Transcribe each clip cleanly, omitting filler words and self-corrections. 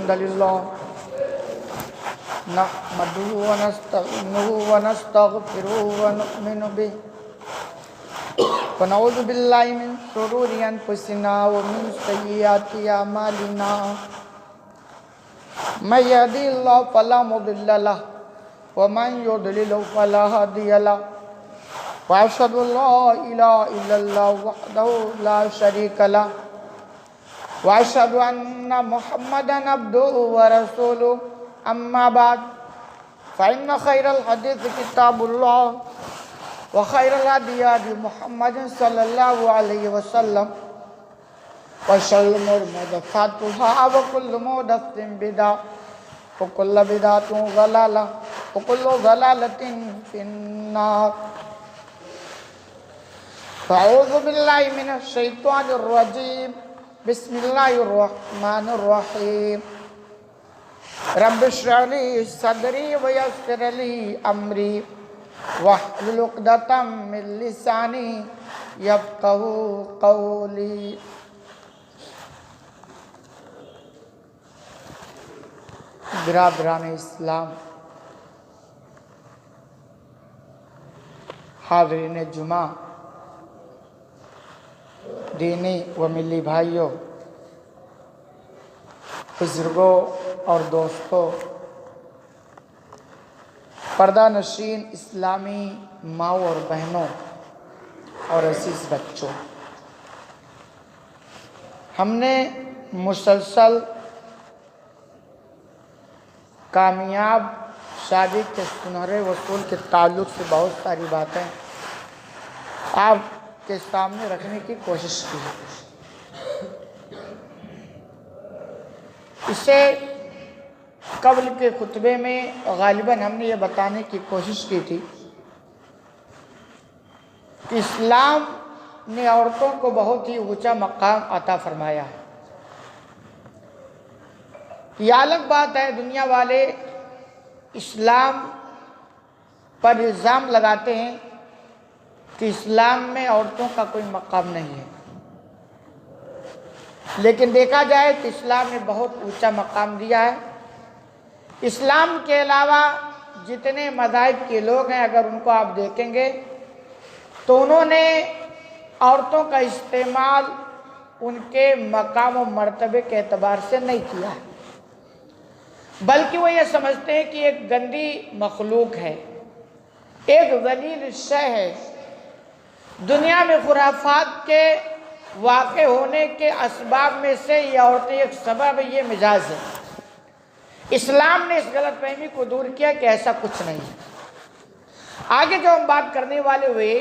الحمد لله نحمده ونستعينه ونستغفره ونؤمن به ونعوذ بالله من شرور أنفسنا ومن سيئات أعمالنا من يهده الله فلا مضل له ومن يضلل فلا هادي له وأشهد أن لا إله إلا الله وحده لا شريك له وأشهد أن محمدا عبده ورسوله أما بعد فإن خير الحديث كتاب الله وخير الهدي هدي محمد صلى الله عليه وسلم وشر الأمور محدثاتها وكل محدثة بدعة وكل بدعة ضلالة وكل ضلالة في النار. أعوذ بالله من الشيطان الرجيم. بسم الله الرحمن الرحيم. رب اشرح لي صدري ويسر لي أمري واحلل عقدة من لساني يفقهوا قولي. برادران اسلام، حاضرین جمعہ، دینی و ملی بھائیوں، بزرگوں اور دوستوں، پردہ نشین اسلامی ماؤں اور بہنوں اور عزیز بچوں، ہم نے مسلسل کامیاب شادی کے سنہرے وصول کے تعلق سے بہت ساری باتیں آپ کے سامنے رکھنے کی کوشش کی ہے. اسے قبل کے خطبے میں غالباً ہم نے یہ بتانے کی کوشش کی تھی کہ اسلام نے عورتوں کو بہت ہی اونچا مقام عطا فرمایا ہے. یہ الگ بات ہے دنیا والے اسلام پر الزام لگاتے ہیں کہ اسلام میں عورتوں کا کوئی مقام نہیں ہے، لیکن دیکھا جائے تو اسلام نے بہت اونچا مقام دیا ہے. اسلام کے علاوہ جتنے مذاہب کے لوگ ہیں اگر ان کو آپ دیکھیں گے تو انہوں نے عورتوں کا استعمال ان کے مقام و مرتبے کے اعتبار سے نہیں کیا ہے، بلکہ وہ یہ سمجھتے ہیں کہ ایک گندی مخلوق ہے، ایک ذلیل شے ہے. دنیا میں خرافات کے واقع ہونے کے اسباب میں سے یہ عورتیں ایک سبب ہے، یہ مزاج ہے. اسلام نے اس غلط فہمی کو دور کیا کہ ایسا کچھ نہیں ہے. آگے جو ہم بات کرنے والے ہوئے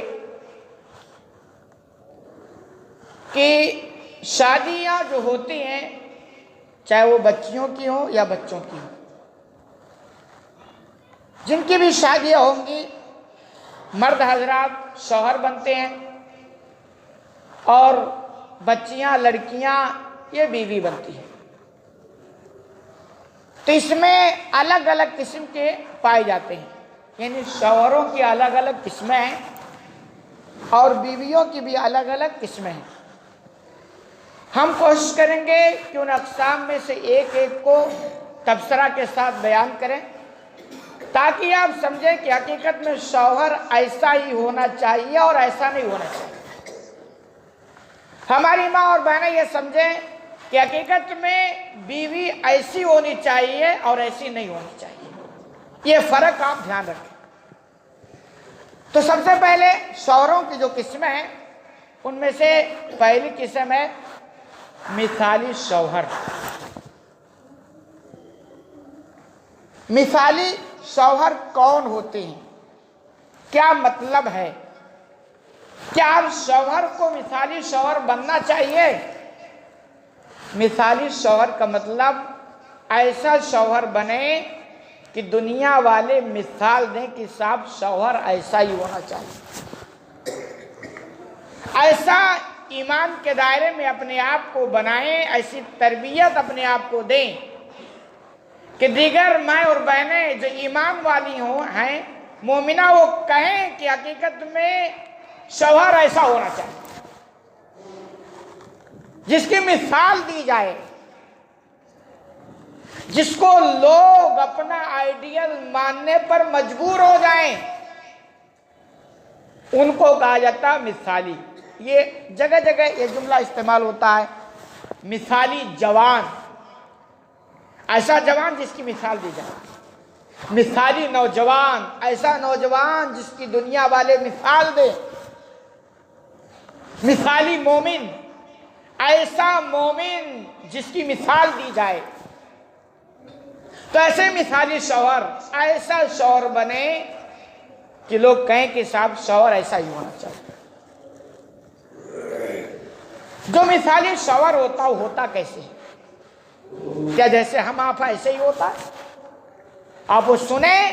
کہ شادیاں جو ہوتی ہیں چاہے وہ بچیوں کی ہوں یا بچوں کی ہوں، جن کی بھی شادیاں ہوں گی مرد حضرات شوہر بنتے ہیں اور بچیاں لڑکیاں یہ بیوی بنتی ہیں. تو اس میں الگ الگ قسم کے پائے جاتے ہیں، یعنی شوہروں کی الگ الگ قسمیں ہیں اور بیویوں کی بھی الگ الگ قسمیں ہیں. ہم کوشش کریں گے کہ ان اقسام میں سے ایک ایک کو تبصرہ کے ساتھ بیان کریں تاکہ آپ سمجھیں کہ حقیقت میں شوہر ایسا ہی ہونا چاہیے اور ایسا نہیں ہونا چاہیے. ہماری ماں اور بہنیں یہ سمجھیں کہ حقیقت میں بیوی ایسی ہونی چاہیے اور ایسی نہیں ہونی چاہیے. یہ فرق آپ دھیان رکھیں. تو سب سے پہلے شوہروں کی جو قسمیں ہیں ان میں سے پہلی قسم ہے مثالی شوہر. مثالی شوہر کون ہوتے ہیں؟ کیا مطلب ہے؟ کیا ہر شوہر کو مثالی شوہر بننا چاہیے؟ مثالی شوہر کا مطلب ایسا شوہر بنے کہ دنیا والے مثال دیں کہ صاحب شوہر ایسا ہی ہونا چاہیے. ایسا ایمان کے دائرے میں اپنے آپ کو بنائیں، ایسی تربیت اپنے آپ کو دیں کہ دیگر مائیں اور بہنیں جو ایمان والی ہیں مومنہ وہ کہیں کہ حقیقت میں شوہر ایسا ہونا چاہیے، جس کی مثال دی جائے. جس کو لوگ اپنا آئیڈیل ماننے پر مجبور ہو جائیں، ان کو کہا جاتا ہے مثالی۔ یہ جگہ جگہ یہ جملہ استعمال ہوتا ہے، مثالی جوان، ایسا جوان جس کی مثال دی جائے، مثالی نوجوان، ایسا نوجوان جس کی دنیا والے مثال دیں، مثالی مومن، ایسا مومن جس کی مثال دی جائے۔ تو ایسے مثالی شوہر، ایسا شوہر بنے کہ لوگ کہیں کہ صاحب شوہر ایسا ہی ہونا چاہیے۔ جو مثالی شوہر ہوتا وہ ہوتا کیسے؟ کیا جیسے ہم آپ ایسے ہی ہوتا ہے؟ آپ وہ سنیں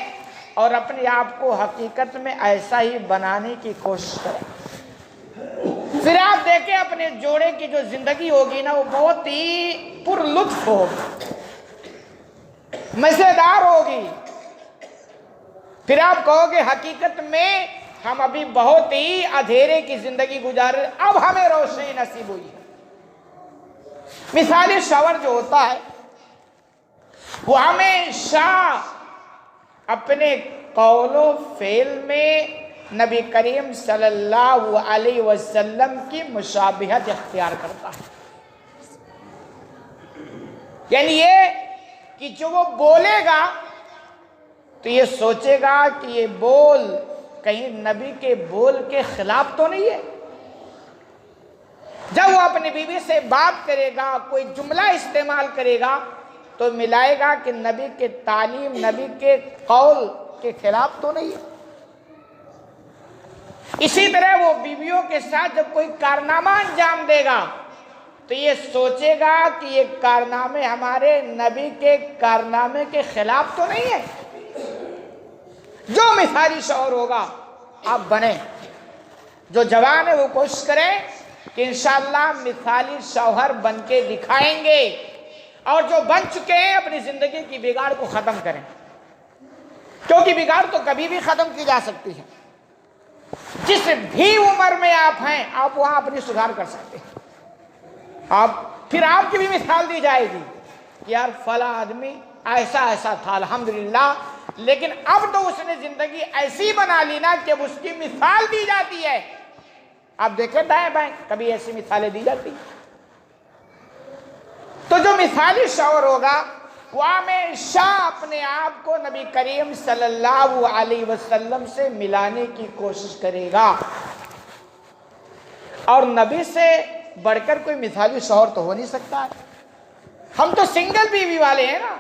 اور اپنے آپ کو حقیقت میں ایسا ہی بنانے کی کوشش کریں، پھر آپ دیکھیں اپنے جوڑے کی جو زندگی ہوگی نا وہ بہت ہی پر لطف ہوگی، مزیدار ہوگی۔ پھر آپ کہو گے حقیقت میں ہم ابھی بہت ہی اندھیرے کی زندگی گزار رہے، اب ہمیں روشنی نصیب ہوئی ہے۔ مثالی شوہر جو ہوتا ہے وہ ہمیشہ اپنے قول و فعل میں نبی کریم صلی اللہ علیہ وسلم کی مشابہت اختیار کرتا ہے، یعنی یہ کہ جو وہ بولے گا تو یہ سوچے گا کہ یہ بول کہیں نبی کے بول کے خلاف تو نہیں ہے۔ جب وہ اپنی بیوی سے بات کرے گا، کوئی جملہ استعمال کرے گا تو ملائے گا کہ نبی کے تعلیم، نبی کے قول کے خلاف تو نہیں ہے۔ اسی طرح وہ بیویوں کے ساتھ جب کوئی کارنامہ انجام دے گا تو یہ سوچے گا کہ یہ کارنامے ہمارے نبی کے کارنامے کے خلاف تو نہیں ہے۔ جو مثالی شوہر ہوگا آپ بنیں، جو جوان ہے وہ کوشش کریں کہ انشاءاللہ مثالی شوہر بن کے دکھائیں گے، اور جو بن چکے ہیں اپنی زندگی کی بگاڑ کو ختم کریں، کیونکہ بگاڑ تو کبھی بھی ختم کی جا سکتی ہے۔ جس بھی عمر میں آپ ہیں آپ وہاں اپنی سدھار کر سکتے ہیں۔ پھر آپ کی بھی مثال دی جائے گی کہ یار فلاں آدمی ایسا ایسا تھا الحمدللہ، لیکن اب تو اس نے زندگی ایسی بنا لی نا کہ اس کی مثال دی جاتی ہے۔ آپ دیکھیں دائیں بائیں کبھی ایسی مثالیں دی جاتی ہیں۔ تو جو مثالی شوہر ہوگا وہ ہمیشہ اپنے آپ کو نبی کریم صلی اللہ علیہ وسلم سے ملانے کی کوشش کرے گا، اور نبی سے بڑھ کر کوئی مثالی شوہر تو ہو نہیں سکتا ہے۔ ہم تو سنگل بیوی والے ہیں نا۔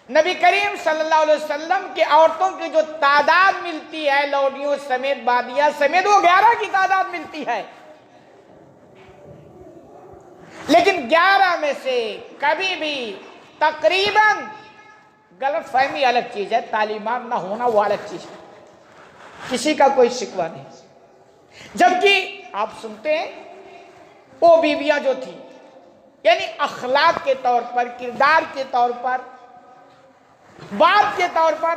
نبی کریم صلی اللہ علیہ وسلم کی عورتوں کی جو تعداد ملتی ہے لوڈیوں سمیت بادیاں سمیت وہ 11 کی تعداد ملتی ہے، لیکن 11 میں سے کبھی بھی تقریباً غلط فہمی الگ چیز ہے، تعلیمات نہ ہونا وہ الگ چیز ہے، کسی کا کوئی شکوہ نہیں۔ جبکہ آپ سنتے ہیں وہ بیویاں جو تھیں یعنی اخلاق کے طور پر، کردار کے طور پر، بات کے طور پر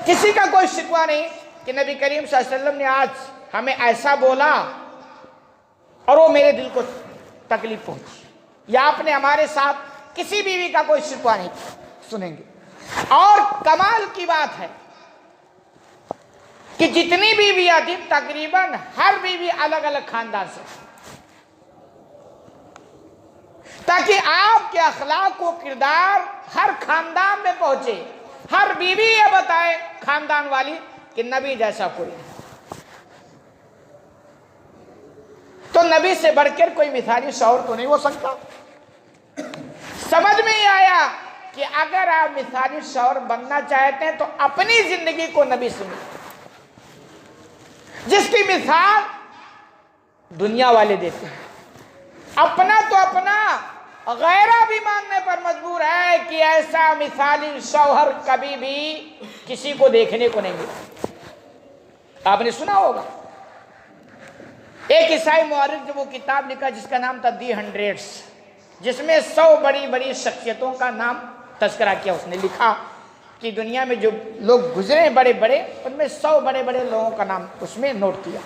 کسی کا کوئی شکوہ نہیں کہ نبی کریم صلی اللہ علیہ وسلم نے آج ہمیں ایسا بولا اور وہ میرے دل کو تکلیف پہنچی، یا آپ نے ہمارے ساتھ کسی بیوی کا کوئی شکوہ نہیں سنیں گے۔ اور کمال کی بات ہے کہ جتنی بیویاں تھیں تقریباً ہر بیوی الگ الگ خاندان سے، تاکہ آپ کے اخلاق و کردار ہر خاندان میں پہنچے، ہر بیوی یہ بتائے خاندان والی کہ نبی جیسا کوئی نہیں۔ تو نبی سے بڑھ کر کوئی مثالی شوہر تو نہیں ہو سکتا۔ سمجھ میں ہی آیا کہ اگر آپ مثالی شوہر بننا چاہتے ہیں تو اپنی زندگی کو نبی سے ملیں، جس کی مثال دنیا والے دیتے ہیں۔ اپنا تو اپنا، غیرہ بھی ماننے پر مجبور ہے کہ ایسا مثالی شوہر کبھی بھی کسی کو دیکھنے کو نہیں ملا۔ آپ نے سنا ہوگا ایک عیسائی مورخ جو وہ کتاب لکھا جس کا نام تھا دی ہنڈریڈس، جس میں 100 بڑی بڑی شخصیتوں کا نام تذکرہ کیا۔ اس نے لکھا کہ دنیا میں جو لوگ گزرے ہیں بڑے بڑے، ان میں 100 بڑے بڑے لوگوں کا نام اس میں نوٹ کیا۔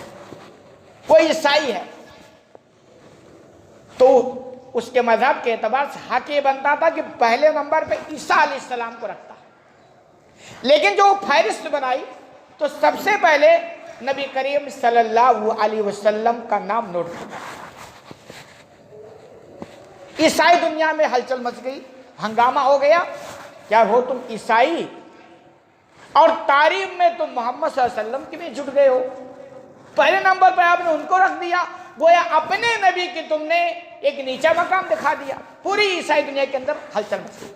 وہ عیسائی ہے، تو اس کے مذہب کے اعتبار سے حق یہ بنتا تھا کہ پہلے نمبر پہ عیسیٰ علیہ السلام کو رکھتا، لیکن جو فہرست بنائی تو سب سے پہلے نبی کریم صلی اللہ علیہ وسلم کا نام نوٹ کرنا۔ عیسائی دنیا میں ہلچل مچ گئی، ہنگامہ ہو گیا، کیا ہو تم عیسائی اور تعریف میں تم محمد صلی اللہ علیہ وسلم کے بھی جھٹ گئے ہو، پہلے نمبر پہ آپ نے ان کو رکھ دیا، گویا اپنے نبی کی تم نے ایک نیچا مقام دکھا دیا۔ پوری عیسائی دنیا کے اندر ہلچل مچ گئی،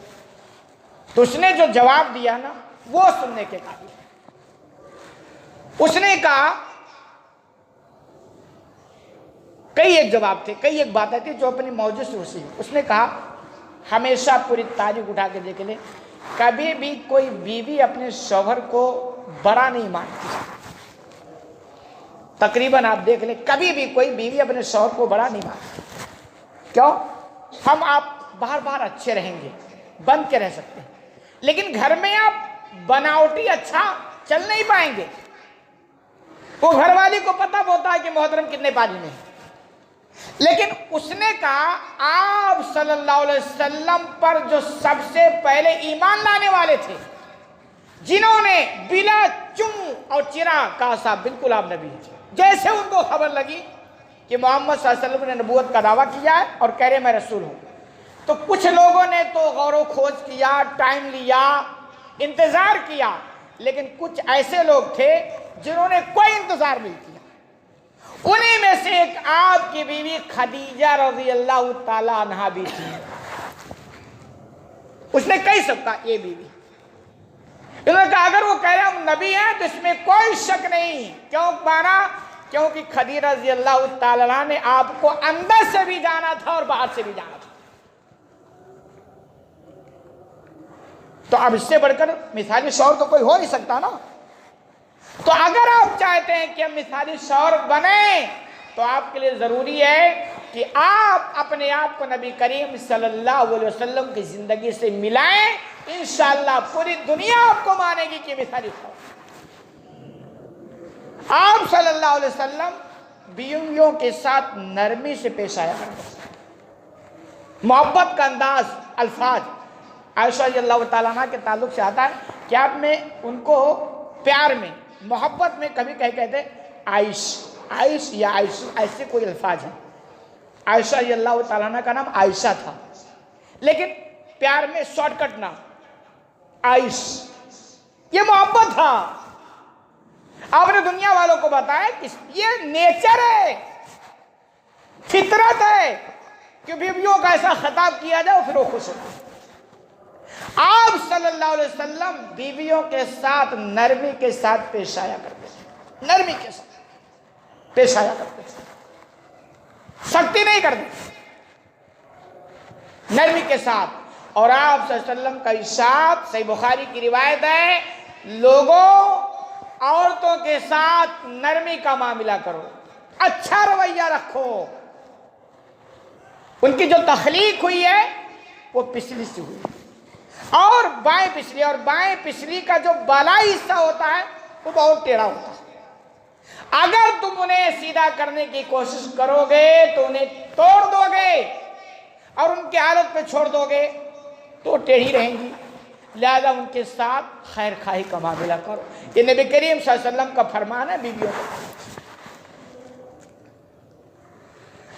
تو اس نے جو جواب دیا نا وہ سننے کے قابل ہے۔ اس نے کہا، کئی ایک جواب تھے، کئی ایک باتیں تھی جو اپنی موجود سے اسی، اس نے کہا ہمیشہ پوری تاریخ اٹھا کے دیکھ لیں، کبھی بھی کوئی بیوی اپنے شوہر کو بڑا نہیں مانتی، تقریباً آپ دیکھ لیں کبھی بھی کوئی بیوی اپنے شوہر کو بڑا نہیں مانتی۔ کیوں؟ ہم آپ باہر باہر اچھے رہیں گے، بن کے رہ سکتے ہیں، لیکن گھر میں آپ بناوٹی اچھا چل نہیں پائیں گے۔ وہ گھر والی کو پتہ ہوتا ہے کہ محترم کتنے پانی میں ہے، لیکن اس نے کہا آپ صلی اللہ علیہ وسلم پر جو سب سے پہلے ایمان لانے والے تھے، جنہوں نے بلا چم اور چرا کہا صاحب بالکل آپ نبی ہیں، جیسے ان کو خبر لگی کہ محمد صلی اللہ علیہ وسلم نے نبوت کا دعویٰ کیا ہے اور کہہ رہے میں رسول ہوں، تو کچھ لوگوں نے تو غور و خوض کیا، ٹائم لیا، انتظار کیا، لیکن کچھ ایسے لوگ تھے جنہوں نے کوئی انتظار نہیں کیا۔ انہی میں سے ایک آپ کی بیوی خدیجہ رضی اللہ تعالی عنہا بھی تھی۔ اس نے کئی سب کہا یہ بیوی، انہوں نے کہا اگر وہ کہہ رہے ہم نبی ہیں تو اس میں کوئی شک نہیں، کیوں مانا؟ کیونکہ خدیجہ رضی اللہ تعالی عنہا نے آپ کو اندر سے بھی جانا تھا اور باہر سے بھی جانا تھا۔ تو اب اس سے بڑھ کر مثالی شوہر تو کوئی ہو نہیں سکتا نا۔ تو اگر آپ چاہتے ہیں کہ ہم مثالی شوہر بنیں تو آپ کے لیے ضروری ہے کہ آپ اپنے آپ کو نبی کریم صلی اللہ علیہ وسلم کی زندگی سے ملائیں، انشاءاللہ پوری دنیا آپ کو مانے گی کہ مثالی شوہر۔ آپ صلی اللہ علیہ وسلم بیویوں کے ساتھ نرمی سے پیش آیا کرتے، محبت کا انداز، الفاظ۔ عائشہ رضی اللہ تعالیٰ عنہ کے تعلق سے آتا ہے کہ آپ میں ان کو پیار میں، محبت میں کبھی کہتے عائش، عائش یا عائش، ایسے کوئی الفاظ ہیں۔ عائشہ رضی اللہ تعالیٰ عنہ کا نام عائشہ تھا، لیکن پیار میں شارٹ کٹ نام عائش، یہ محبت تھا۔ آپ نے دنیا والوں کو بتایا کہ یہ نیچر ہے، فطرت ہے کہ بیویوں کا ایسا خطاب کیا جائے پھر وہ خوش ہو۔ آپ صلی اللہ علیہ وسلم بیویوں کے ساتھ نرمی کے ساتھ پیش آیا کرتے تھے، نرمی کے ساتھ پیش آیا کرتے تھے، سختی نہیں کرتے، نرمی کے ساتھ۔ اور آپ صلی اللہ علیہ وسلم کا ارشاد صحیح بخاری کی روایت ہے، لوگوں عورتوں کے ساتھ نرمی کا معاملہ کرو، اچھا رویہ رکھو۔ ان کی جو تخلیق ہوئی ہے وہ پسلی سے ہوئی، اور بائیں پسلی، اور بائیں پسلی کا جو بالائی حصہ ہوتا ہے وہ بہت ٹیڑھا ہوتا ہے۔ اگر تم انہیں سیدھا کرنے کی کوشش کرو گے تو انہیں توڑ دو گے، اور ان کی حالت پہ چھوڑ دو گے تو ٹیڑھی رہیں گی، لہذا ان کے ساتھ خیر خواہی کا معاملہ کرو۔ یہ نبی کریم صلی اللہ علیہ وسلم کا فرمان ہے بیویوں کو۔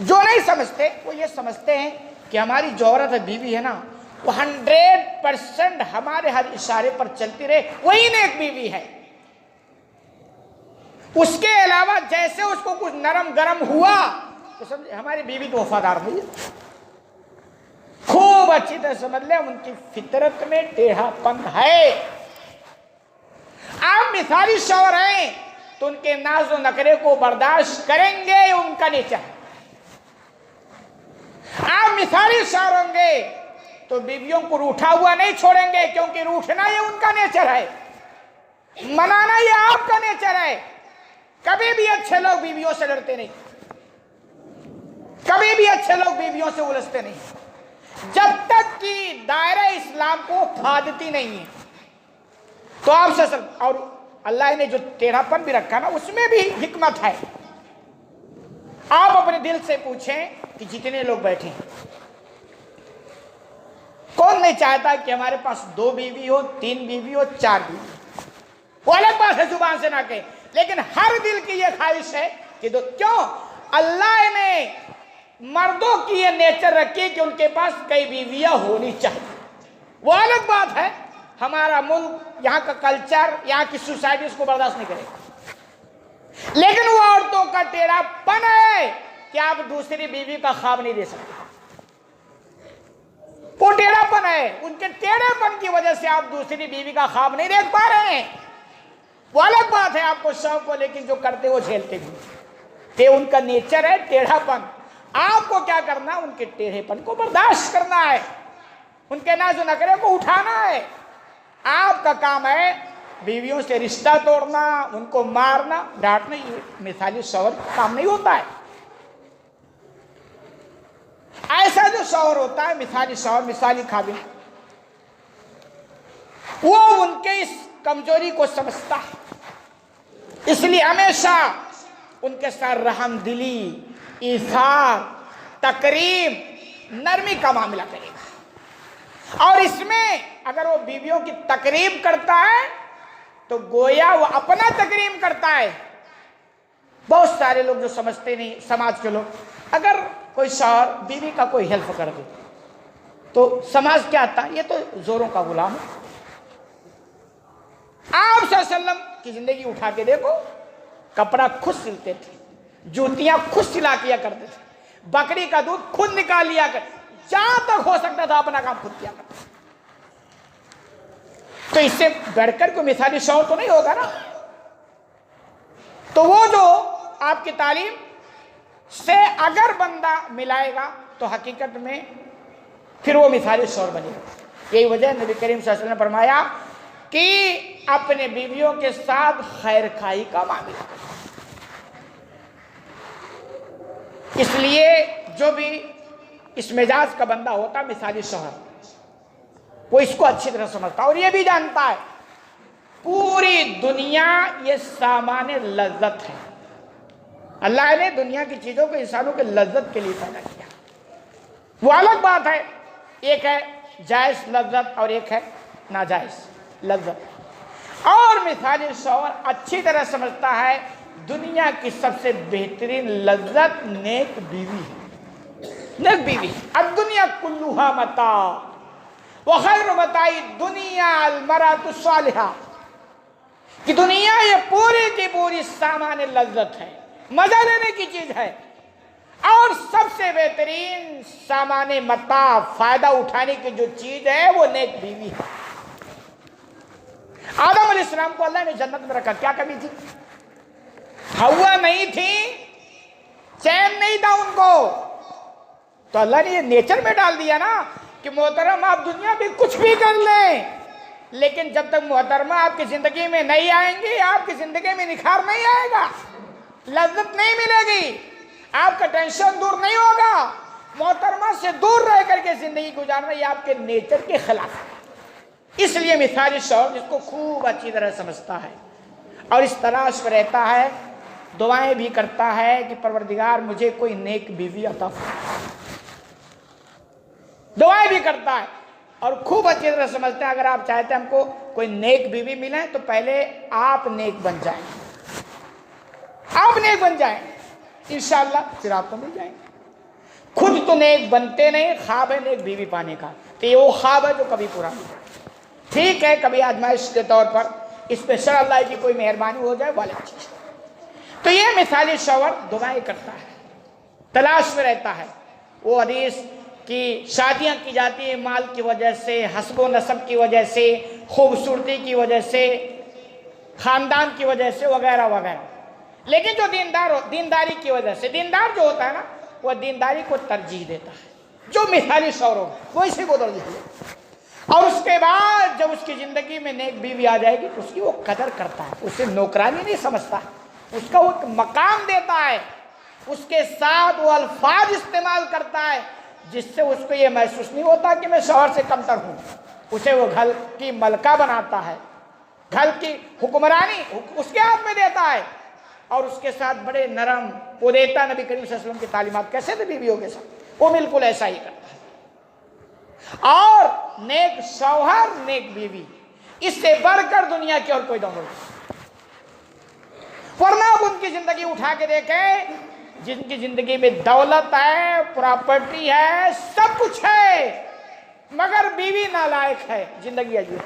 جو نہیں سمجھتے وہ یہ سمجھتے ہیں کہ ہماری جو عورت ہے، بیوی ہے نا، وہ 100% ہمارے ہر اشارے پر چلتی رہے، وہی نیک بیوی ہے۔ اس کے علاوہ جیسے اس کو کچھ نرم گرم ہوا تو سمجھے ہماری بیوی تو وفادار نہیں ہے۔ خوب اچھی طرح سمجھ لیں ان کی فطرت میں ٹیڑھا پن ہے۔ آپ مثالی شوہر ہیں تو ان کے ناز و نخرے کو برداشت کریں گے، ان کا نیچر ہے۔ آپ مثالی شوہر ہوں گے تو بیویوں کو روٹھا ہوا نہیں چھوڑیں گے، کیونکہ روٹھنا یہ ان کا نیچر ہے، منانا یہ آپ کا نیچر ہے۔ کبھی بھی اچھے لوگ بیویوں سے لڑتے نہیں، کبھی بھی اچھے لوگ بیویوں سے الجھتے نہیں، جب تک کہ دائرہ اسلام کو پھاڑتی نہیں ہے۔ تو آپ سے اور اللہ نے جو ٹیڑھا پن بھی رکھا نا اس میں بھی حکمت ہے۔ آپ اپنے دل سے پوچھیں کہ جتنے لوگ بیٹھے ہیں کون نہیں چاہتا کہ ہمارے پاس 2 بیوی ہو، 3 بیوی ہو، 4 بیوی ہو؟ وہ الگ بات ہے زبان سے نہ کہے، لیکن ہر دل کی یہ خواہش ہے کہ کیوں اللہ نے مردوں کی یہ نیچر رکھی کہ ان کے پاس کئی بیویاں ہونی چاہیے، وہ الگ بات ہے۔ ہمارا ملک، یہاں کا کلچر، یہاں کی سوسائٹی اس کو برداشت نہیں کرے گا، لیکن وہ عورتوں کا ٹیڑھا پن ہے کہ آپ دوسری بیوی کا خواب نہیں دے سکتے۔ وہ ٹیڑھا پن ہے، ان کے ٹیڑھے پن کی وجہ سے آپ دوسری بیوی کا خواب نہیں دیکھ پا رہے ہیں۔ وہ الگ بات ہے آپ کو شوق ہو، لیکن جو کرتے وہ جھیلتے بھی، کہ ان کا نیچر ہے ٹیڑھا پن۔ آپ کو کیا کرنا؟ ان کے ٹیڑھے پن کو برداشت کرنا ہے، ان کے ناز و نخرے کو اٹھانا ہے۔ آپ کا کام ہے بیویوں سے رشتہ توڑنا، ان کو مارنا، ڈانٹنا۔ یہ مثالی شوہر کا کام نہیں ہوتا ہے۔ ایسا جو شوہر ہوتا ہے، مثالی شوہر، مثالی خاوند، وہ ان کے اس کمزوری کو سمجھتا ہے، اس لیے ہمیشہ ان کے ساتھ رحم دلی، ایثار، تکریم، نرمی کا معاملہ کرے گا۔ اور اس میں اگر وہ بیویوں کی تکریم کرتا ہے تو گویا وہ اپنا تکریم کرتا ہے۔ بہت سارے لوگ جو سمجھتے نہیں، سماج کے لوگ، اگر کوئی شوہر بیوی کا کوئی ہیلپ کر دے تو سماج کیا آتا ہے؟ یہ تو زوروں کا غلام ہے۔ آپ صلی اللہ علیہ وسلم کی زندگی اٹھا کے دیکھو، کپڑا خود سلتے تھے، جوتیاں خود سلا کیا کرتے تھے، بکری کا دودھ خود نکال لیا کرتے، جہاں تک ہو سکتا تھا اپنا کام خود کیا کرتے۔ تو اس سے بڑھ کر کوئی مثالی شوہر تو نہیں ہوگا نا۔ تو وہ جو آپ کی تعلیم سے اگر بندہ ملائے گا تو حقیقت میں پھر وہ مثالی شوہر بنے گا۔ یہی وجہ نبی کریم صلی اللہ علیہ وسلم نے فرمایا کہ اپنے بیویوں کے ساتھ خیر خواہی کا معاملہ کرو۔ اس لیے جو بھی اس مزاج کا بندہ ہوتا ہے، مثالی شوہر، وہ اس کو اچھی طرح سمجھتا ہے اور یہ بھی جانتا ہے پوری دنیا یہ سامان لذت ہے۔ اللہ نے دنیا کی چیزوں کو انسانوں کے لذت کے لیے پیدا کیا۔ وہ الگ بات ہے، ایک ہے جائز لذت اور ایک ہے ناجائز لذت۔ اور مثالی شوہر اچھی طرح سمجھتا ہے دنیا کی سب سے بہترین لذت نیک بیوی ہے۔ نیک بیوی، الدنیا کلھا متاع وخیر متاع الدنیا المرأۃ الصالحہ، کہ دنیا یہ پوری کی پوری سامان لذت ہے، مزہ لینے کی چیز ہے، اور سب سے بہترین سامان متاع، فائدہ اٹھانے کی جو چیز ہے وہ نیک بیوی ہے۔ آدم علیہ السلام کو اللہ نے جنت میں رکھا، کیا کمی تھی؟ ہوا نہیں تھی، چین نہیں تھا ان کو، تو اللہ نے یہ نیچر میں ڈال دیا نا کہ محترم آپ دنیا میں کچھ بھی کر لیں، لیکن جب تک محترمہ آپ کی زندگی میں نہیں آئیں گی، آپ کی زندگی میں نکھار نہیں آئے گا، لذت نہیں ملے گی، آپ کا ٹینشن دور نہیں ہوگا۔ محترمہ سے دور رہ کر کے زندگی گزارنا یہ آپ کے نیچر کے خلاف ہے۔ اس لیے مثالی شوہر جس کو خوب اچھی طرح سمجھتا ہے اور اس تلاش میں رہتا ہے، دعائیں بھی کرتا ہے کہ پروردگار مجھے کوئی نیک بیوی عطا فرما، دعائیں بھی کرتا ہے اور خوب اچھی طرح سمجھتا ہے اگر آپ چاہتے ہیں ہم کو کوئی نیک بیوی ملے تو پہلے آپ نیک بن جائیں، آپ نیک بن جائیں، انشاءاللہ پھر آپ کو مل جائیں گے۔ خود تو نیک بنتے نہیں، خواب ہے نیک بیوی پانے کا، تو یہ وہ خواب ہے جو کبھی پورا نہیں ہوتا۔ ٹھیک ہے، کبھی آزمائش کے طور پر اس پہ شاء اللہ کی کوئی مہربانی ہو جائے، والا چیز۔ تو یہ مثالی شوہر دعائیں کرتا ہے، تلاش میں رہتا ہے۔ وہ حدیث کی شادیاں کی جاتی ہیں مال کی وجہ سے، حسب و نسب کی وجہ سے، خوبصورتی کی وجہ سے، خاندان کی وجہ سے، وغیرہ وغیرہ، لیکن جو دینداری کی وجہ سے، دیندار جو ہوتا ہے نا وہ دینداری کو ترجیح دیتا ہے، جو مثالی شوہر ہو وہ اسی کو ترجیح دیتا ہے۔ اور اس کے بعد جب اس کی زندگی میں نیک بیوی آ جائے گی تو اس کی وہ قدر کرتا ہے، اسے نوکرانی نہیں سمجھتا، اس کا وہ مقام دیتا ہے، اس کے ساتھ وہ الفاظ استعمال کرتا ہے جس سے اس کو یہ محسوس نہیں ہوتا کہ میں شوہر سے کمتر ہوں۔ اسے وہ گھر کی ملکہ بناتا ہے، گھر کی حکمرانی اس کے ہاتھ میں دیتا ہے، اور اس کے ساتھ بڑے نرم وہ دیتا۔ نبی کریم صلی اللہ علیہ وسلم کی تعلیمات کیسے تھے بیویوں کے ساتھ؟ وہ بالکل ایسا ہی کرتا ہے۔ اور نیک شوہر نیک بیوی، اس سے بڑھ کر دنیا کی اور کوئی دولت نہیں۔ ورنہ آپ ان کی زندگی اٹھا کے دیکھیں، جن کی زندگی میں دولت ہے، پراپرٹی ہے، سب کچھ ہے، مگر بیوی نالائق ہے، زندگی عجیب ہے۔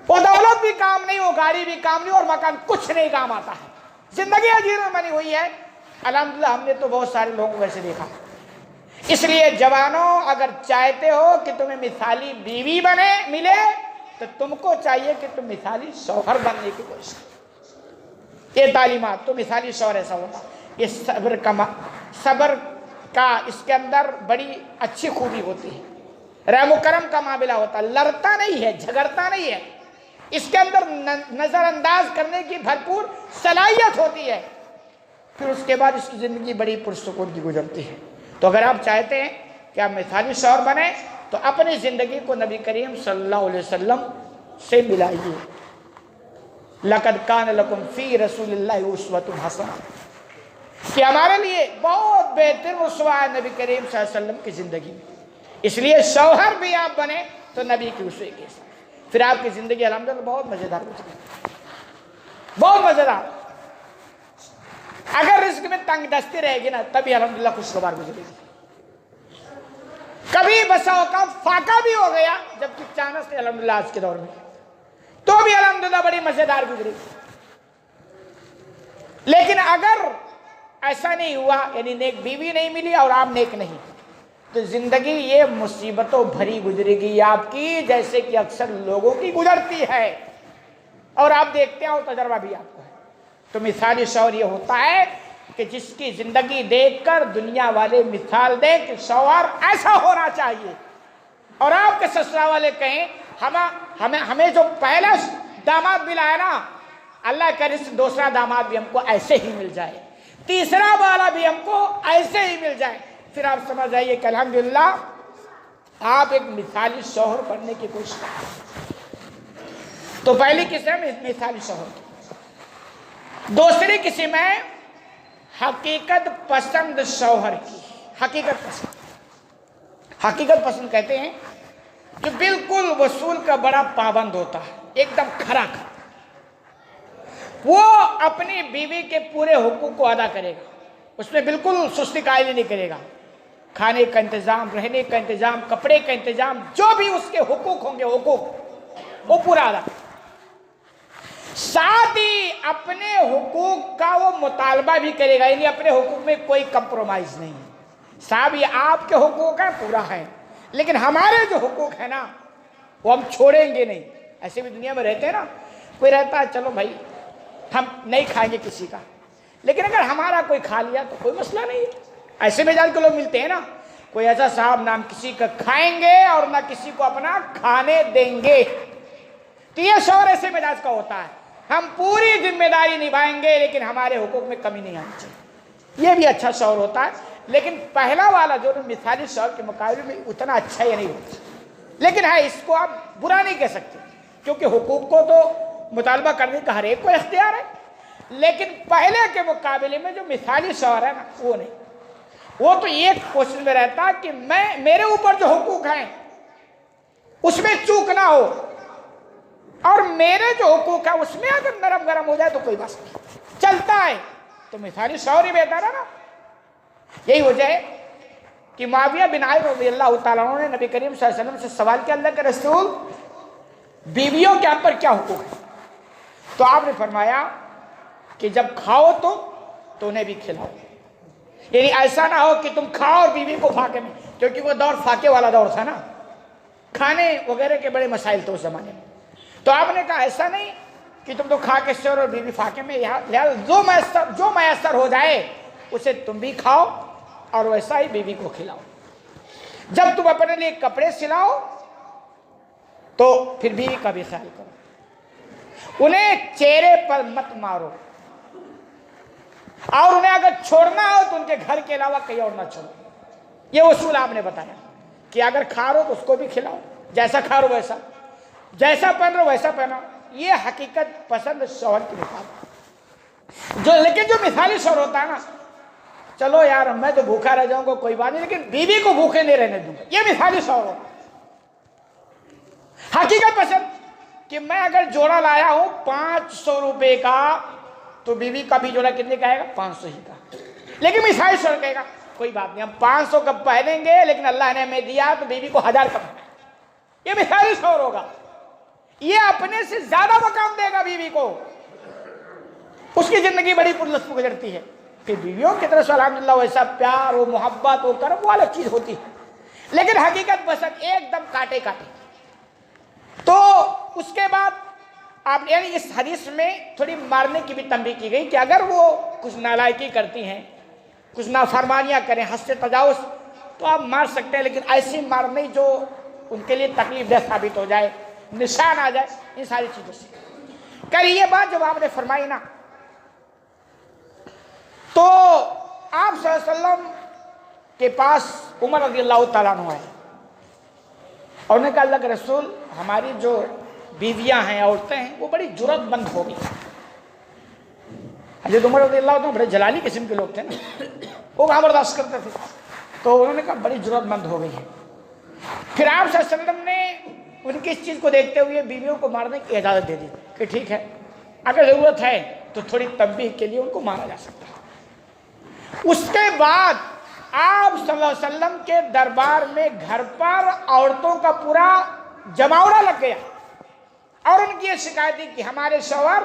وہ دولت بھی کام نہیں، وہ گاڑی بھی کام نہیں، اور مکان کچھ نہیں کام آتا ہے، زندگی عجیب میں بنی ہوئی ہے۔ الحمدللہ ہم نے تو بہت سارے لوگوں کو ویسے دیکھا۔ اس لیے جوانوں، اگر چاہتے ہو کہ تمہیں مثالی بیوی ملے تو تم کو چاہیے کہ تم مثالی شوہر بننے کی کوشش کرو۔ یہ تعلیمات تو مثالی شوہر ایسا ہوتا، یہ صبر کا اس کے اندر بڑی اچھی خوبی ہوتی ہے، رحم و کرم کا معاملہ ہوتا، لڑتا نہیں ہے، جھگڑتا نہیں ہے، اس کے اندر نظر انداز کرنے کی بھرپور صلاحیت ہوتی ہے، پھر اس کے بعد اس کی زندگی بڑی پرسکون کی گزرتی ہے۔ تو اگر آپ چاہتے ہیں کہ آپ مثالی شوہر بنیں تو اپنی زندگی کو نبی کریم صلی اللہ علیہ وسلم سے ملائیے۔ لَقَدْ كَانَ لَكُمْ فِي رَسُولِ اللَّهِ أُسْوَةٌ حَسَنَةٌ، کہ ہمارے لیے بہت بہتر اسوہ ہے نبی کریم صلی اللہ علیہ وسلم کی زندگی میں۔ اس لیے شوہر بھی آپ بنے تو نبی کے اسوے کے ساتھ، پھر آپ کی زندگی الحمدللہ بہت مزیدار ہو جائے گی، بہت مزیدار۔ اگر رزق میں تنگ دستی رہے گی نا تبھی الحمدللہ خوشگوار گزرے گی۔ کبھی بسا اوقات فاقہ بھی ہو گیا، جبکہ چانس سے الحمدللہ آج کے دور میں، تو بھی الحمدللہ بڑی مزیدار گزرے گی۔ لیکن اگر ایسا نہیں ہوا، یعنی نیک بیوی نہیں ملی اور آپ نیک نہیں، تو زندگی یہ مصیبتوں بھری گزرے گی آپ کی، جیسے کہ اکثر لوگوں کی گزرتی ہے، اور آپ دیکھتے ہیں اور تجربہ بھی آپ کو ہے۔ تو مثالی شوہر یہ ہوتا ہے کہ جس کی زندگی دیکھ کر دنیا والے مثال دیں کہ شوہر ایسا ہونا چاہیے، اور آپ کے سسرال والے کہیں ہمیں جو پہلا داماد ملا ہے نا، اللہ کرے دوسرا داماد بھی ہم کو ایسے ہی مل جائے، تیسرا والا بھی ہم کو ایسے ہی مل جائے، پھر آپ سمجھ آئیے کہ الحمدللہ آپ ایک مثالی شوہر بننے کی کوشش کریں۔ تو پہلی قسم مثالی شوہر کی۔ دوسری قسم ہے حقیقت پسند شوہر کی۔ حقیقت پسند کہتے ہیں جو بالکل وصول کا بڑا پابند ہوتا ہے، ایک دم کھرا کھرا، وہ اپنی بیوی کے پورے حقوق کو ادا کرے گا، اس میں بالکل سستی قائلی نہیں کرے گا، کھانے کا انتظام، رہنے کا انتظام، کپڑے کا انتظام، جو بھی اس کے حقوق ہوں گے حقوق وہ پورا ادا کرے گا۔ ساتھ ہی اپنے حقوق کا وہ مطالبہ بھی کرے گا، یعنی اپنے حقوق میں کوئی کمپرومائز نہیں ہے۔ صاحب یہ آپ کے حقوق ہیں، پورا ہے، لیکن ہمارے جو حقوق ہیں نا وہ ہم چھوڑیں گے نہیں۔ ایسے بھی دنیا میں رہتے ہیں نا، کوئی رہتا ہے چلو بھائی ہم نہیں کھائیں گے کسی کا، لیکن اگر ہمارا کوئی کھا لیا تو کوئی مسئلہ نہیں ہے۔ ایسے مزاج کے لوگ ملتے ہیں نا، کوئی ایسا صاحب نہ کسی کا کھائیں گے اور نہ کسی کو اپنا کھانے دیں گے، تو یہ شوہر ایسے مزاج کا ہوتا ہے، ہم پوری ذمہ داری نبھائیں گے لیکن ہمارے حقوق میں کمی نہیں آنی چاہیے۔ یہ بھی اچھا شوہر ہوتا ہے، لیکن پہلا والا جو مثالی شوہر کے مقابلے میں اتنا اچھا یہ نہیں ہوتا، لیکن ہے اس کو آپ برا نہیں کہہ سکتے، کیونکہ حقوق کو تو مطالبہ کرنے کا ہر ایک کو اختیار ہے، لیکن پہلے کے مقابلے میں جو مثالی شوہر ہے نا وہ نہیں، وہ تو ایک کوشش میں رہتا کہ میرے اوپر جو حقوق ہیں اس میں چوک نہ ہو، اور میرے جو حقوق ہے اس میں اگر نرم گرم ہو جائے تو کوئی بات نہیں، چلتا ہے، تو مثالی شوہر ہی بہتر ہے نا۔ یہی وجہ ہے کہ معاویہ بن عاص رضی اللہ تعالیٰ عنہ نے نبی کریم صلی اللہ علیہ وسلم سے سوال کیا، اللہ کے رسول بیویوں کے ہم پر کیا حقوق ہے؟ تو آپ نے فرمایا کہ جب کھاؤ تو انہیں بھی کھلاؤ، یعنی ایسا نہ ہو کہ تم کھاؤ اور بیوی کو فاقے میں، کیونکہ وہ دور فاقے والا دور تھا نا، کھانے وغیرہ کے بڑے مسائل تھے اس زمانے میں، تو آپ نے کہا ایسا نہیں کہ تم تو کھا کے سو اور بیوی فاقے میں، لہٰذا جو میسر ہو جائے اسے تم بھی کھاؤ اور ویسا ہی بیوی کو کھلاؤ۔ جب تم اپنے لیے کپڑے سلاؤ تو پھر بیوی کا بھی خیال کرو، انہیں چہرے پر مت مارو، اور انہیں اگر چھوڑنا ہو تو ان کے گھر کے علاوہ کہیں اور نہ چھوڑو۔ یہ اصول آپ نے بتایا کہ اگر کھا رہو تو اس کو بھی کھلاؤ، جیسا کھا رہو ویسا، جیسا پہن رہو ویسا پہنو۔ یہ حقیقت پسند شوہر کی مثال، لیکن جو مثالی شوہر ہوتا ہے نا، چلو یار میں تو بھوکا رہ جاؤں گا کوئی بات نہیں، لیکن بیوی کو بھوکے نہیں رہنے دوں گا، یہ مثالی شوہر ہو۔ حقیقت پسند کہ میں اگر جوڑا لایا ہوں 500 روپے کا تو بیوی کا بھی جوڑا کتنے کا آئے گا؟ 500 ہی کا۔ لیکن مثالی شوہر کہے گا کوئی بات نہیں، ہم 500 کا پہنیں گے لیکن اللہ نے ہمیں دیا تو بیوی کو 1000 کا پہنیں۔ یہ مثالی شوہر ہوگا، یہ اپنے سے زیادہ مقام دے گا بیوی کو، اس کی زندگی بڑی پرلطف گزرتی ہے۔ کہ بیویوں کی طرف سے الحمدللہ ویسا پیار و محبت و کرم وہ الگ چیز ہوتی ہے، لیکن حقیقت پسند ایک دم کاٹے کاٹے۔ تو اس کے بعد آپ یعنی اس حدیث میں تھوڑی مارنے کی بھی تنبیہ کی گئی کہ اگر وہ کچھ نالائکی کرتی ہیں، کچھ نافرمانیاں کریں، حد سے تجاوز، تو آپ مار سکتے ہیں، لیکن ایسی مار نہیں جو ان کے لیے تکلیف دہ ثابت ہو جائے، نشان آ جائے، ان ساری چیزوں سے۔ کل یہ بات جب آپ نے فرمائی نا تو آپ صلی اللہ علیہ وسلم کے پاس عمر رضی اللہ تعالیٰ عنہ آئے اور انہوں نے کہا اللہ کے رسول ہماری جو بیویاں ہیں، عورتیں ہیں، وہ بڑی جرأت مند ہو گئی۔ حضرت عمر رضی اللہ عنہ بڑے جلالی قسم کے لوگ تھے نا، وہ وہاں برداشت کرتے تھے، تو انہوں نے کہا بڑی جرأت مند ہو گئی ہے۔ پھر آپ صلی اللہ علیہ وسلم نے ان کی اس چیز کو دیکھتے ہوئے بیویوں کو مارنے کی اجازت دے دی کہ ٹھیک ہے اگر ضرورت ہے تو تھوڑی تنبیہ کے لیے ان کو مارا جا سکتا ہے۔ اس کے بعد آپ صلی اللہ علیہ وسلم کے دربار میں گھر پر عورتوں کا پورا جماوڑا لگ گیا اور ان کی یہ شکایت تھی کہ ہمارے شوہر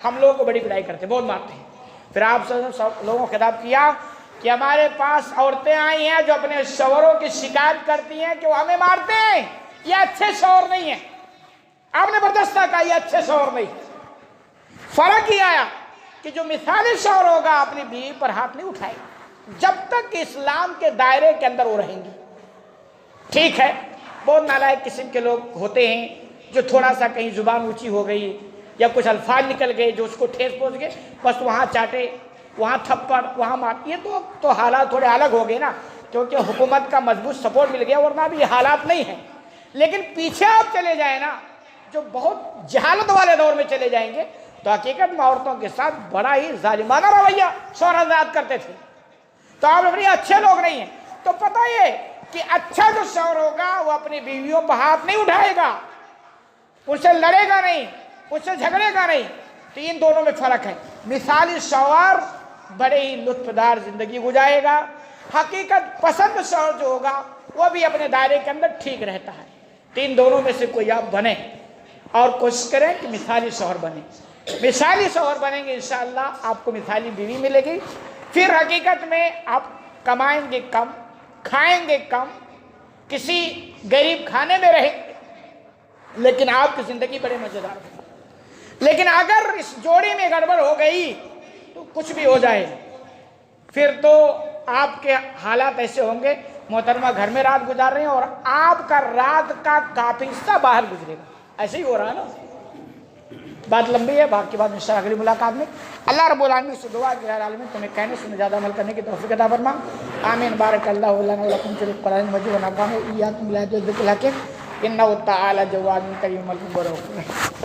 ہم لوگوں کو بڑی پٹائی کرتے ہیں، بہت مارتے ہیں۔ پھر آپ صلی اللہ علیہ وسلم لوگوں کو خطاب کیا کہ ہمارے پاس عورتیں آئی ہیں جو اپنے شوہروں کی شکایت کرتی ہیں کہ وہ ہمیں مارتے ہیں، یہ اچھے شوہر نہیں ہیں۔ آپ نے برداشت کہا یہ اچھے شوہر نہیں۔ فرق یہ آیا کہ جو مثالی شوہر ہوگا اپنی بیوی پر ہاتھ نہیں اٹھائے گا جب تک اسلام کے دائرے کے اندر وہ رہیں گی۔ ٹھیک ہے بہت نالائق قسم کے لوگ ہوتے ہیں جو تھوڑا سا کہیں زبان اونچی ہو گئی یا کچھ الفاظ نکل گئے جو اس کو ٹھیس پہنچ گئے، بس وہاں چاٹے، وہاں تھپڑ، وہاں مار۔ یہ تو حالات تھوڑے الگ ہو گئے نا، کیونکہ حکومت کا مضبوط سپورٹ مل گیا، ورنہ بھی یہ حالات نہیں ہیں۔ لیکن پیچھے آپ چلے جائیں نا، جو بہت جہالت والے دور میں چلے جائیں گے، تو حقیقت میں عورتوں کے ساتھ بڑا ہی ظالمانہ رویہ شوہر حضرات کرتے تھے۔ تو آپ اپنے اچھے لوگ نہیں ہیں۔ تو پتہ یہ کہ اچھا جو شوہر ہوگا وہ اپنی بیویوں پر ہاتھ نہیں اٹھائے گا، ان سے لڑے گا نہیں، ان سے جھگڑے گا نہیں۔ تو ان دونوں میں فرق ہے۔ مثالی شوہر بڑے ہی لطف دار زندگی گزارے گا، حقیقت پسند شوہر جو ہوگا وہ بھی اپنے دائرے کے اندر ٹھیک رہتا ہے۔ تین دونوں میں سے کوئی آپ بنے اور کوشش کریں کہ مثالی شوہر بنے۔ مثالی شوہر بنیں گے انشاءاللہ آپ کو مثالی بیوی ملے گی۔ پھر حقیقت میں آپ کمائیں گے کم، کھائیں گے کم، کسی غریب کھانے میں رہیں گے، لیکن آپ کی زندگی بڑے مزیدار ہوگی۔ لیکن اگر اس جوڑی میں گڑبڑ ہو گئی تو کچھ بھی ہو جائے پھر تو آپ کے حالات ایسے ہوں گے، محترمہ گھر میں رات گزار رہے ہیں اور آپ کا رات کا کافی حصہ باہر گزرے گا۔ ایسے ہی ہو رہا ہے نا۔ بات لمبی ہے، باقی بات انشاءاللہ اگلی ملاقات میں۔ اللہ رب العالمین سے دعا کہ ہر عالمین تمہیں کہنے سے زیادہ عمل کرنے کی توفیق عطا فرما۔ آمین۔ بارک اللہ لنا ولکم فی القرآن المجید ونفعنی وإیاکم بالآیات والذکر الحکیم۔ انہ تعالی جواد کریم الرحیم۔